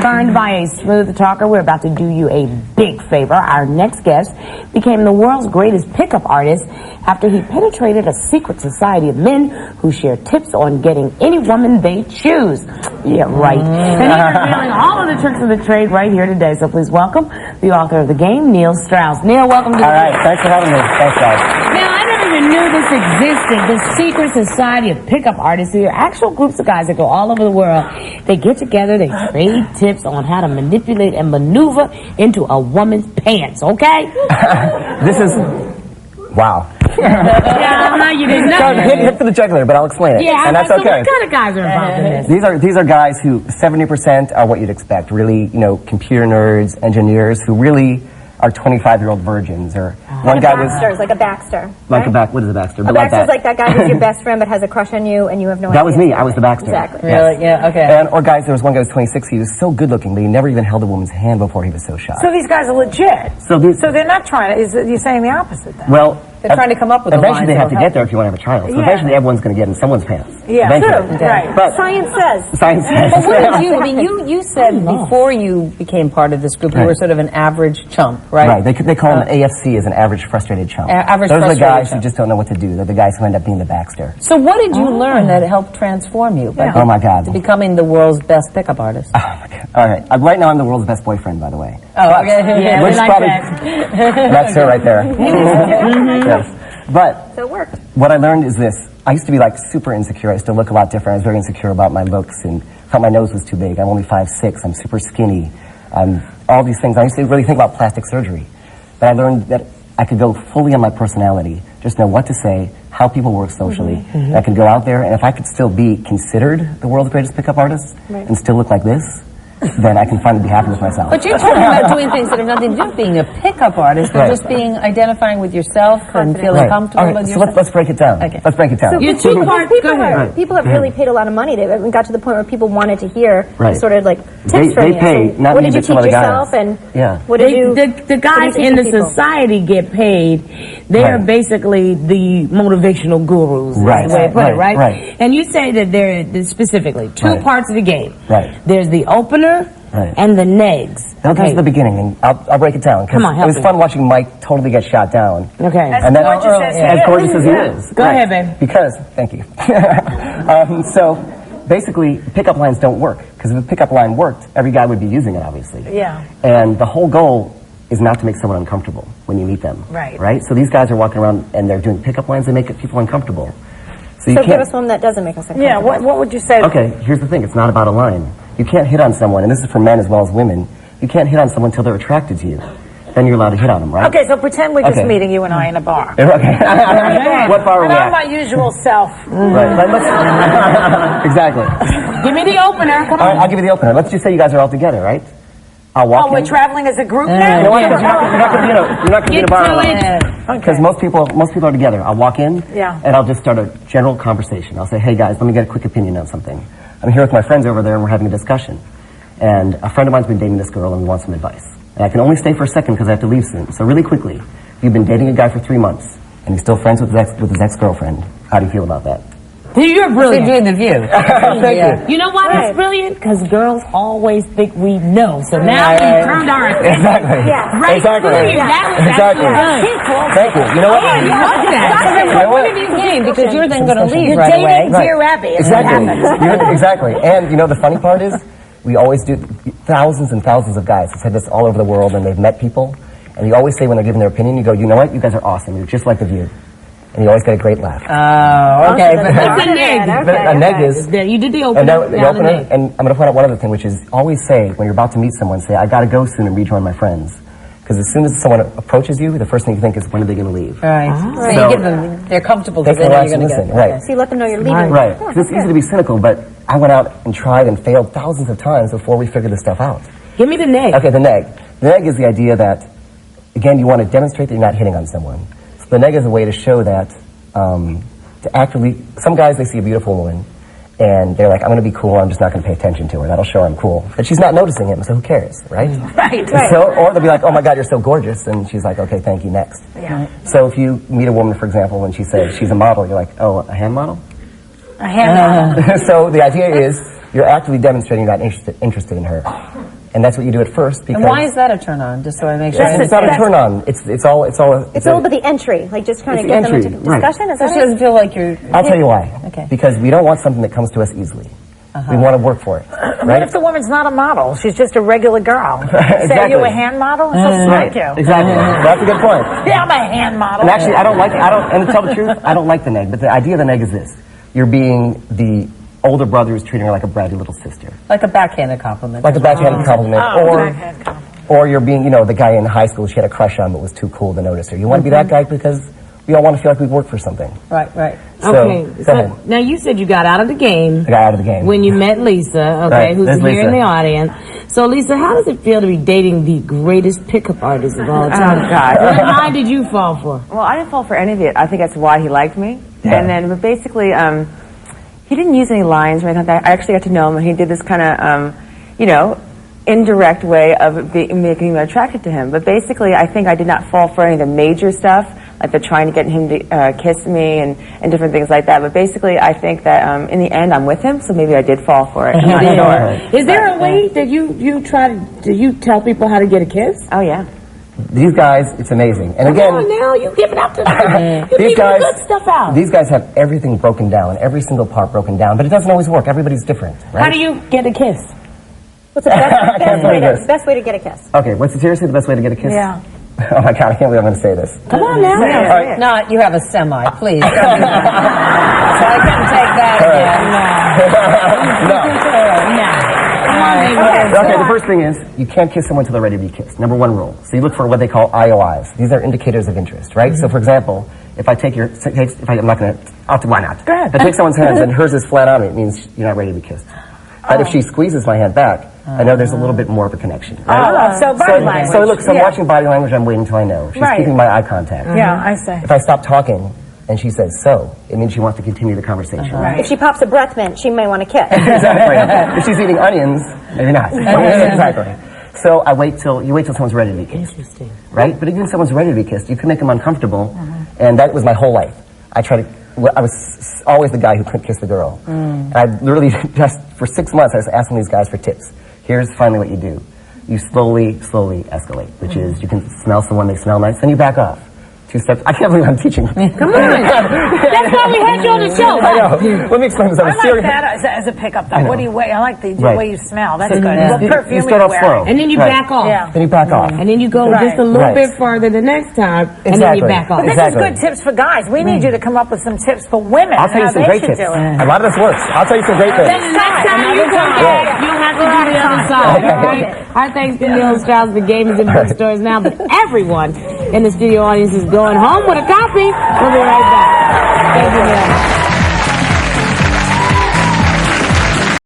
burned by a smooth talker, we're about to do you a big favor. Our next guest became the world's greatest pickup artist after he penetrated a secret society of men who share tips on getting any woman they choose. Yeah, right. And he's revealing all of the tricks of the trade right here today. So please welcome the author of the game, Neil Strauss. Neil, welcome to the All right, thanks for having me. Thanks, guys. Now, I never even knew this existed, the secret society of pickup artists. They're actual groups of guys that go all over the world. They get together, they trade tips on how to manipulate and maneuver into a woman's pants, okay? This is... Wow. Yeah, no, you didn't know. Hit for the jugular, but I'll explain it. Yeah, and that's so okay. what kind of guys are involved in this? These are guys who 70% are what you'd expect. Really, computer nerds, engineers who really are 25-year-old virgins. Or one guy was like a Baxter. like a What is a Baxter? A Baxter's like that guy who's your best friend but has a crush on you and you have no idea. That was me. I was the Baxter. Exactly. Yes. Really? Yeah. Okay. And or guys, there was one guy who was 26. He was so good-looking, but he never even held a woman's hand before he was so shy. So these guys are legit. So they're not trying to. You're saying the opposite then? Well, They're trying to come up with a eventually line they have to that'll get there if you want to have a child. So Yeah. eventually everyone's going to get in someone's pants. Yeah, Eventually. true. Right. But Science says. science says. But what did you? I mean, you said before you became part of this group, you were sort of an average chump, right? Right. They call them AFC as an average frustrated chump. Average Those are the frustrated guys chump. who just don't know what to do. They're the guys who end up being the Baxter. So what did you learn that helped transform you? Oh my God. To becoming the world's best pickup artist. Oh my God. All right. Right now I'm the world's best boyfriend, by the way. Oh, okay. Yeah, we Which like probably that. that's her right there. Yes. But So it worked. what I learned is this. I used to be like super insecure. I used to look a lot different. I was very insecure about my looks and thought my nose was too big. I'm only 5'6". I'm super skinny. All these things. I used to really think about plastic surgery. But I learned that I could go fully on my personality, just know what to say, how people work socially. And I could go out there, and if I could still be considered the world's greatest pickup artist and still look like this, then I can finally be happy with myself. But you're talking about doing things that have nothing to do with being a pickup artist, but just being identifying with yourself and feeling comfortable All right, with so yourself. let's break it down. Okay. Let's break it down. Your two parts, go ahead. People have really paid a lot of money. They got to the point where people wanted to hear sort of like tips from They you. pay, So not what me, did you but some teach other guys. yourself and Yeah. what did you... The guys in the society get paid. They are basically the motivational gurus. Right. Is the way to put it, Right. right? And you say that there's specifically two parts of the game. Right. There's the opener and the negs. That was the beginning, and I'll break it down. Come on, it help was me. fun watching Mike totally get shot down. Okay. And then, as gorgeous as he is. Go ahead, baby. Because, thank you. So, basically, pickup lines don't work. Because if a pickup line worked, every guy would be using it, obviously. Yeah. And the whole goal is not to make someone uncomfortable when you meet them. Right. Right? So these guys are walking around and they're doing pickup lines that make people uncomfortable. So you So can't... give us one that doesn't make us uncomfortable. Yeah, what would you say? Okay, here's the thing. It's not about a line. You can't hit on someone, and this is for men as well as women. You can't hit on someone until they're attracted to you. Then you're allowed to hit on them, right? Okay, so pretend we're just meeting you and I in a bar. Okay. What bar are we And I'm at? my usual self. Right. Exactly. Give me the opener. Come All on. right, I'll give you the opener. Let's just say you guys are all together, right? I'll walk Oh, we're in. traveling as a group now? You know what? You're not going to be in a bar alone. Because most people are together. I'll walk in, and I'll just start a general conversation. I'll say, hey guys, let me get a quick opinion on something. I'm here with my friends over there, and we're having a discussion. And a friend of mine's been dating this girl, and we want some advice. And I can only stay for a second because I have to leave soon. So really quickly, you've been dating a guy for 3 months, and he's still friends with his ex-girlfriend. How do you feel about that? You're brilliant. You're doing the view. Thank you. You know why that's brilliant? Because girls always think we know. So now we turned our attention. Exactly. Yeah. Right. Exactly. That was Exactly. good. Thank you. You know what? I love that. You know what? Because you're then going to leave You're right dating away. Dear Abby. Exactly. Exactly. And you know the funny part is, we always do, thousands and thousands of guys have said this all over the world, and they've met people, and you always say when they're giving their opinion, you go, you know what, you guys are awesome, you're just like The View. And you always get a great laugh. Oh, okay. What's a neg? A neg is, You did the and opener. now the opener, and I'm going to point out one other thing, which is always say, when you're about to meet someone, say, I got to go soon and rejoin my friends. Because as soon as someone approaches you, the first thing you think is, when are they going to leave? Right. So you give them, they're comfortable because they know you're going to get right. So you let them know you're leaving. Right. Because it's easy to be cynical, but I went out and tried and failed thousands of times before we figured this stuff out. Give me the neg. Okay, the neg. The neg is the idea that, again, you want to demonstrate that you're not hitting on someone. So the neg is a way to show that, to actually, some guys, they see a beautiful woman, and they're like, I'm going to be cool, I'm just not going to pay attention to her. That'll show I'm cool. But she's not noticing him, so who cares, right? Right. So, or they'll be like, oh my God, you're so gorgeous, and she's like, okay, thank you, next. Yeah. So if you meet a woman, for example, when she says she's a model, you're like, oh, a hand model? A hand model. So the idea is, you're actively demonstrating you're not interested in her. And that's what you do at first. Because And why is that a turn on? Just so I make sure I it's not understand. a turn on. It's all It's all about the entry, like just trying to It's get the them into entry, discussion. right. Is So that she it? doesn't feel like you're... I'll tell you why. Okay. Because we don't want something that comes to us easily. We want to work for it, What right? if the woman's not a model? She's just a regular girl. Say, Exactly. are you a hand model? And she'll Right. smack you. Exactly. That's a good point. Yeah, I'm a hand model. And actually, and to tell the truth, I don't like the neg, but the idea of the neg is this. You're being the older brother who's treating her like a bratty little sister. Like a backhanded compliment. Like a backhanded compliment. Backhand compliment. Or you're being, the guy in high school she had a crush on but was too cool to notice her. You want to be that guy because we all want to feel like we've worked for something. Right, right. So, Okay, go ahead. now you said you got out of the game I got out of the game. when you met Lisa, okay, Right, who's there's here in Lisa. the audience. So, Lisa, how does it feel to be dating the greatest pickup artist of all time? Oh, God. What line did you fall for? Well, I didn't fall for any of it. I think that's why he liked me. Yeah. And then, but basically, he didn't use any lines or anything like that. I actually got to know him, and he did this kind of, indirect way of making me attracted to him. But basically, I think I did not fall for any of the major stuff, like the trying to get him to kiss me and different things like that. But basically, I think that in the end, I'm with him, so maybe I did fall for it. I'm not sure. Is there a way that you tell people how to get a kiss? Oh, yeah. These guys, it's amazing. And again, Come on now, you giving up to them. You're these leaving guys, the good stuff out. these guys have everything broken down, every single part broken down, but it doesn't always work. Everybody's different, right? How do you get a kiss? What's the can't believe this. best way to get a kiss? Okay, what's seriously the best way to get a kiss? Yeah. Oh my God, I can't believe I'm going to say this. Come on now. All right. No, you have a semi, please. Don't do that. So I couldn't take that again. Okay, the first thing is, you can't kiss someone until they're ready to be kissed. Number one rule. So you look for what they call IOIs. These are indicators of interest, right? So for example, if I take I'm not going to, why not? Go ahead. If I take someone's hands and hers is flat on it means you're not ready to be kissed. But if she squeezes my hand back, I know there's a little bit more of a connection. Right? So body language. So look, so I'm Yeah. watching body language, I'm waiting until I know. She's Right. keeping my eye contact. Yeah, I say. If I stop talking and she says so, it means she wants to continue the conversation. If she pops a breath mint, she may want to kiss. Exactly. If she's eating onions, maybe not. Exactly. So you wait till someone's ready to be kissed. Interesting. Right? But even if someone's ready to be kissed, you can make them uncomfortable. And that was my whole life. I was always the guy who couldn't kiss the girl. And I literally, just for 6 months, I was asking these guys for tips. Here's finally what you do. You slowly escalate, which is you can smell someone, they smell nice, then you back off. 2 steps. I can't believe I'm teaching. Come on. That's why we had you on the show. I know. Let me explain this. I like that as a pickup, though. What do you weigh? I like the Right. way you smell. That's good. Yeah. What perfume You start are off you slow. wearing? And then you Right. back off. Yeah. Then you back off. And then you go Right. just a little Right. bit further the next time, and then Exactly. you back off. But this Exactly. is good tips for guys. We need you to come up with some tips for women. I'll tell you how some they great should tips. do it. A lot of this works. I'll tell you some great things. Next time you come back, you'll have to do the other side, all right? Our thanks to Neil Strauss. The game is in bookstores now, but everyone in the studio audience is going home with a copy. We'll be right back.